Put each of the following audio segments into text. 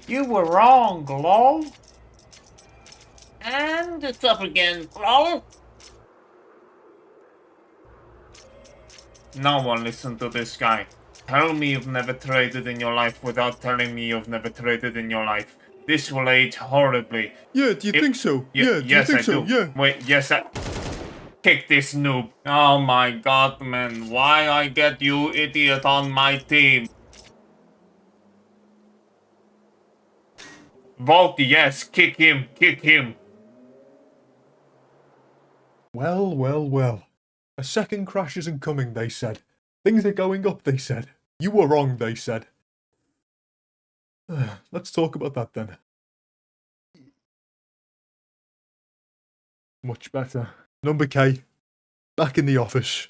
You were wrong, lol. And it's up again, lol. No one listen to this guy. Tell me you've never traded in your life without telling me you've never traded in your life. This will age horribly. Yeah, do you think so? Yeah, do you yes, think I so? do. Yeah. Wait, yes, I... Kick this noob. Oh my god, man. Why I get you idiot on my team? Vote yes. Kick him. Kick him. Well, well, well. A second crash isn't coming, they said. Things are going up, they said. You were wrong, they said. Let's talk about that then. Much better. Number K. Back in the office.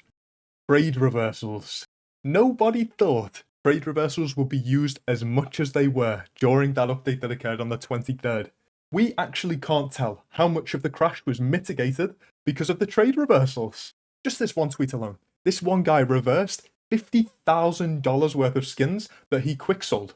Trade reversals. Nobody thought trade reversals would be used as much as they were during that update that occurred on the 23rd. We actually can't tell how much of the crash was mitigated because of the trade reversals. Just this one tweet alone. This one guy reversed $50,000 worth of skins that he quick sold.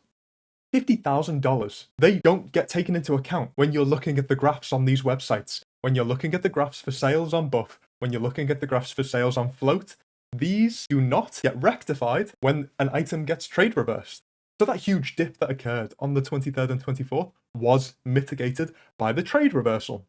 $50,000. They don't get taken into account when you're looking at the graphs on these websites. When you're looking at the graphs for sales on Buff, when you're looking at the graphs for sales on Float, these do not get rectified when an item gets trade reversed. So that huge dip that occurred on the 23rd and 24th was mitigated by the trade reversal.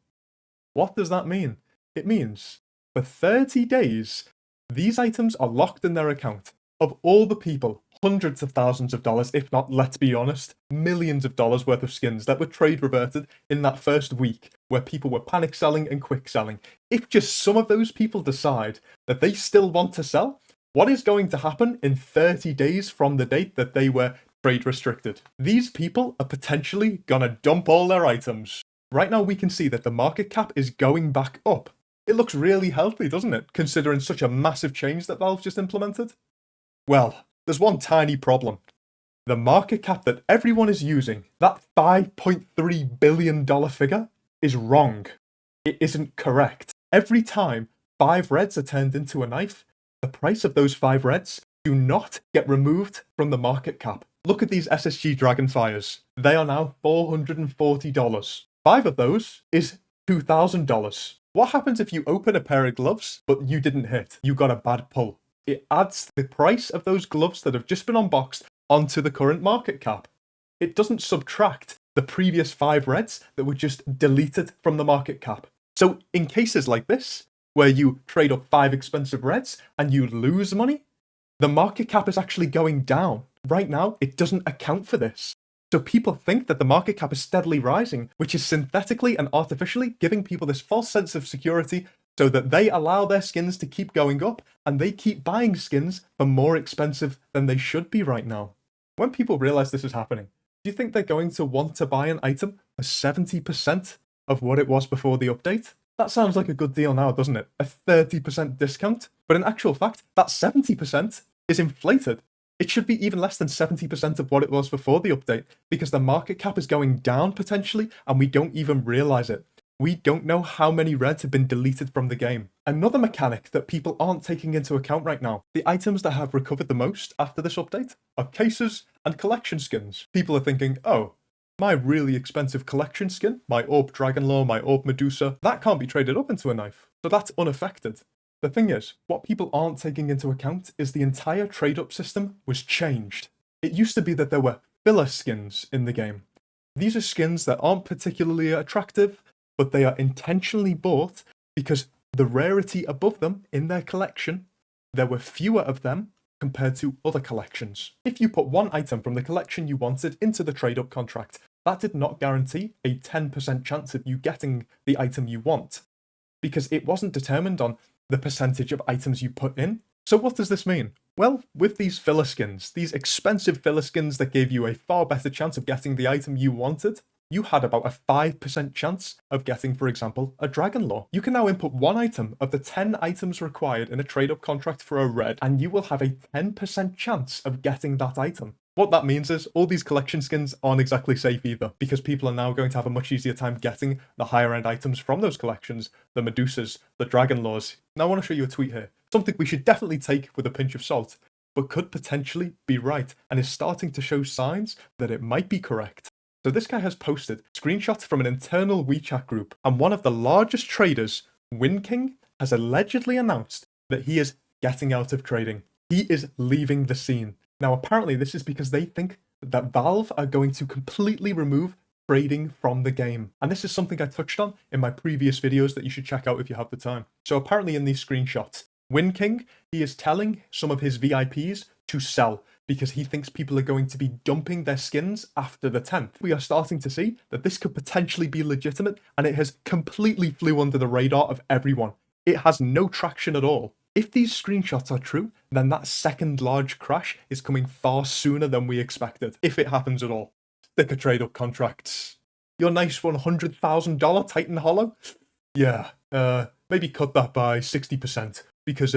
What does that mean? It means for 30 days, these items are locked in their account. Of all the people, hundreds of thousands of dollars, if not, let's be honest, millions of dollars worth of skins that were trade reverted in that first week where people were panic selling and quick selling. If just some of those people decide that they still want to sell, what is going to happen in 30 days from the date that they were trade restricted? These people are potentially gonna dump all their items. Right now we can see that the market cap is going back up. It looks really healthy, doesn't it, considering such a massive change that Valve just implemented? Well, there's one tiny problem. The market cap that everyone is using, that $5.3 billion figure, is wrong. It isn't correct. Every time 5 reds are turned into a knife, the price of those 5 reds do not get removed from the market cap. Look at these SSG Dragonfires. They are now $440. 5 of those is $2,000. What happens if you open a pair of gloves, but you didn't hit? You got a bad pull. It adds the price of those gloves that have just been unboxed onto the current market cap. It doesn't subtract the previous 5 reds that were just deleted from the market cap. So in cases like this, where you trade up 5 expensive reds and you lose money, the market cap is actually going down. Right now, it doesn't account for this. So people think that the market cap is steadily rising, which is synthetically and artificially giving people this false sense of security so that they allow their skins to keep going up and they keep buying skins for more expensive than they should be right now. When people realize this is happening, do you think they're going to want to buy an item for 70% of what it was before the update? That sounds like a good deal now, doesn't it? A 30% discount? But in actual fact, that 70% is inflated. It should be even less than 70% of what it was before the update, because the market cap is going down potentially, and we don't even realize it. We don't know how many reds have been deleted from the game. Another mechanic that people aren't taking into account right now, the items that have recovered the most after this update are cases and collection skins. People are thinking, oh, my really expensive collection skin, my Orb Dragonlore, my Orb Medusa, that can't be traded up into a knife. So that's unaffected. The thing is, what people aren't taking into account is the entire trade-up system was changed. It used to be that there were filler skins in the game. These are skins that aren't particularly attractive, but they are intentionally bought because the rarity above them in their collection, there were fewer of them compared to other collections. If you put one item from the collection you wanted into the trade-up contract, that did not guarantee a 10% chance of you getting the item you want, because it wasn't determined on the percentage of items you put in. So what does this mean? Well, with these filler skins, these expensive filler skins that gave you a far better chance of getting the item you wanted, you had about a 5% chance of getting, for example, a Dragonlore. You can now input one item of the 10 items required in a trade-up contract for a red, and you will have a 10% chance of getting that item. What that means is all these collection skins aren't exactly safe either, because people are now going to have a much easier time getting the higher end items from those collections, the Medusas, the Dragonlores. Now I want to show you a tweet here, something we should definitely take with a pinch of salt, but could potentially be right, and is starting to show signs that it might be correct. So this guy has posted screenshots from an internal WeChat group, and one of the largest traders, WinKing, has allegedly announced that he is getting out of trading. He is leaving the scene. Now, apparently this is because they think that Valve are going to completely remove trading from the game. And this is something I touched on in my previous videos that you should check out if you have the time. So apparently in these screenshots, WinKing, he is telling some of his VIPs to sell because he thinks people are going to be dumping their skins after the 10th. We are starting to see that this could potentially be legitimate, and it has completely flew under the radar of everyone. It has no traction at all. If these screenshots are true, then that second large crash is coming far sooner than we expected, if it happens at all. Sticker trade-up contracts. Your nice $100,000 Titan Hollow? Yeah, maybe cut that by 60%, because,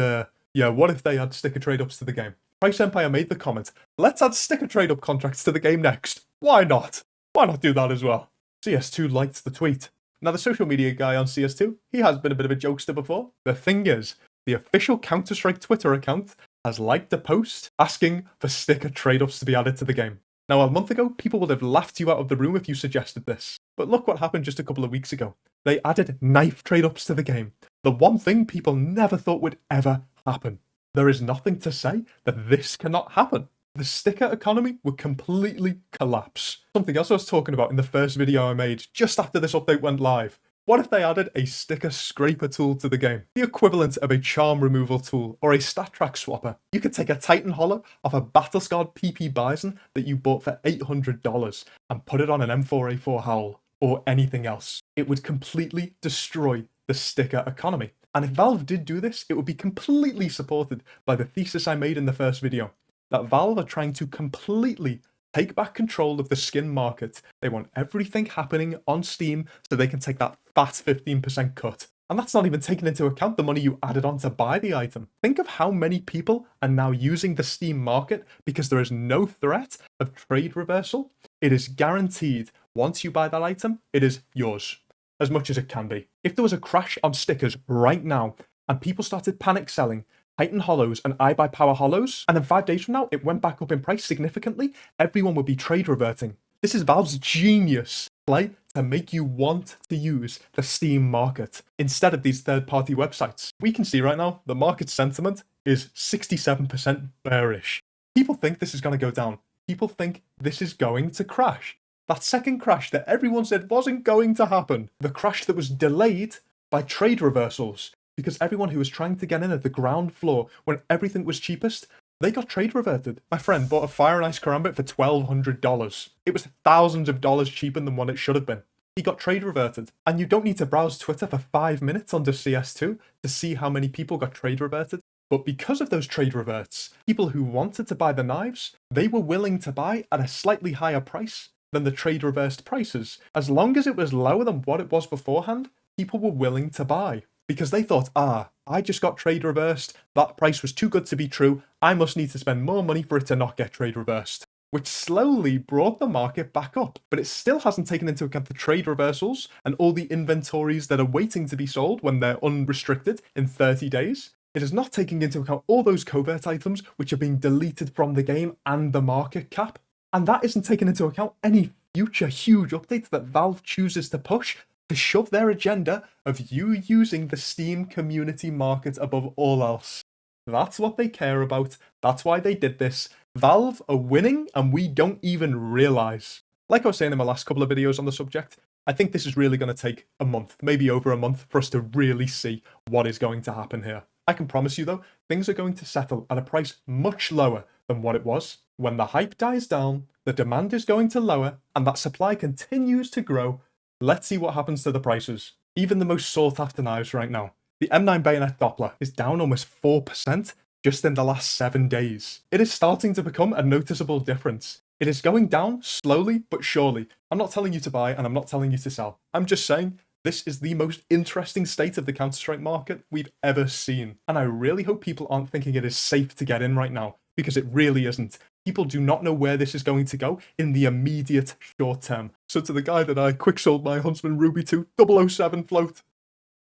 yeah, what if they add sticker trade-ups to the game? Price Empire made the comment, let's add sticker trade-up contracts to the game next. Why not? Why not do that as well? CS2 liked the tweet. Now, the social media guy on CS2, he has been a bit of a jokester before. The thing is, the official Counter-Strike Twitter account has liked a post asking for sticker trade-ups to be added to the game. Now, a month ago, people would have laughed you out of the room if you suggested this. But look what happened just a couple of weeks ago. They added knife trade-ups to the game. The one thing people never thought would ever happen. There is nothing to say that this cannot happen. The sticker economy would completely collapse. Something else I was talking about in the first video I made just after this update went live. What if they added a sticker scraper tool to the game? The equivalent of a charm removal tool or a stat track swapper. You could take a Titan Hollow off a battle-scarred PP Bison that you bought for $800 and put it on an M4A4 Howl or anything else. It would completely destroy the sticker economy. And if Valve did do this, it would be completely supported by the thesis I made in the first video, that Valve are trying to completely take back control of the skin market. They want everything happening on Steam so they can take that fat 15% cut. And that's not even taking into account the money you added on to buy the item. Think of how many people are now using the Steam market because there is no threat of trade reversal. It is guaranteed once you buy that item, it is yours. As much as it can be. If there was a crash on stickers right now and people started panic selling Titan Hollows and iBuyPower Hollows, and then 5 days from now it went back up in price significantly, everyone would be trade reverting. This is Valve's genius play to make you want to use the Steam market instead of these third-party websites. We can see right now the market sentiment is 67% bearish. People think this is going to go down. People think this is going to crash. That second crash that everyone said wasn't going to happen. The crash that was delayed by trade reversals. Because everyone who was trying to get in at the ground floor when everything was cheapest, they got trade reverted. My friend bought a Fire and Ice Karambit for $1,200. It was thousands of dollars cheaper than what it should have been. He got trade reverted. And you don't need to browse Twitter for 5 minutes under CS2 to see how many people got trade reverted. But because of those trade reverts, people who wanted to buy the knives, they were willing to buy at a slightly higher price than the trade reversed prices. As long as it was lower than what it was beforehand, people were willing to buy. Because they thought, I just got trade reversed, that price was too good to be true, I must need to spend more money for it to not get trade reversed. Which slowly brought the market back up. But it still hasn't taken into account the trade reversals and all the inventories that are waiting to be sold when they're unrestricted in 30 days. It is not taking into account all those covert items which are being deleted from the game and the market cap. And that isn't taking into account any future huge updates that Valve chooses to push to shove their agenda of you using the Steam community market above all else. That's what they care about. That's why they did this. Valve are winning and we don't even realize. Like I was saying in my last couple of videos on the subject, I think this is really going to take a month, maybe over a month, for us to really see what is going to happen here. I can promise you though, things are going to settle at a price much lower than what it was. When the hype dies down, the demand is going to lower, and that supply continues to grow. Let's see what happens to the prices. Even the most sought after knives right now. The M9 Bayonet Doppler is down almost 4% just in the last 7 days. It is starting to become a noticeable difference. It is going down slowly but surely. I'm not telling you to buy and I'm not telling you to sell. I'm just saying this is the most interesting state of the Counter-Strike market we've ever seen. And I really hope people aren't thinking it is safe to get in right now, because it really isn't. People do not know where this is going to go in the immediate short term. So to the guy that I quick sold my Huntsman Ruby to, 007 float,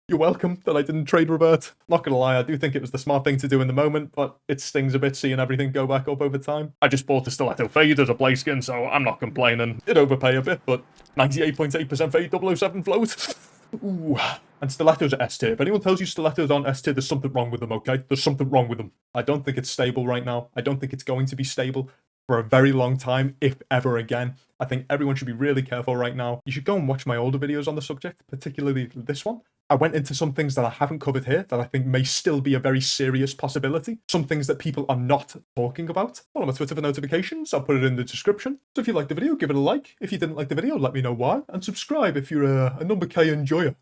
You're welcome that I didn't trade revert. Not gonna lie, I do think it was the smart thing to do in the moment, but it stings a bit seeing everything go back up over time. I just bought a Stiletto Fade as a play skin, so I'm not complaining. Did overpay a bit, but 98.8% Fade 007 float. Ooh. And Stilettos are S tier. If anyone tells you Stilettos aren't S tier, there's something wrong with them, okay? There's something wrong with them. I don't think it's stable right now. I don't think it's going to be stable for a very long time, if ever again. I think everyone should be really careful right now. You should go and watch my older videos on the subject, particularly this one. I went into some things that I haven't covered here that I think may still be a very serious possibility. Some things that people are not talking about. Follow my Twitter for notifications. I'll put it in the description. So if you liked the video, give it a like. If you didn't like the video, let me know why. And subscribe if you're a number K enjoyer.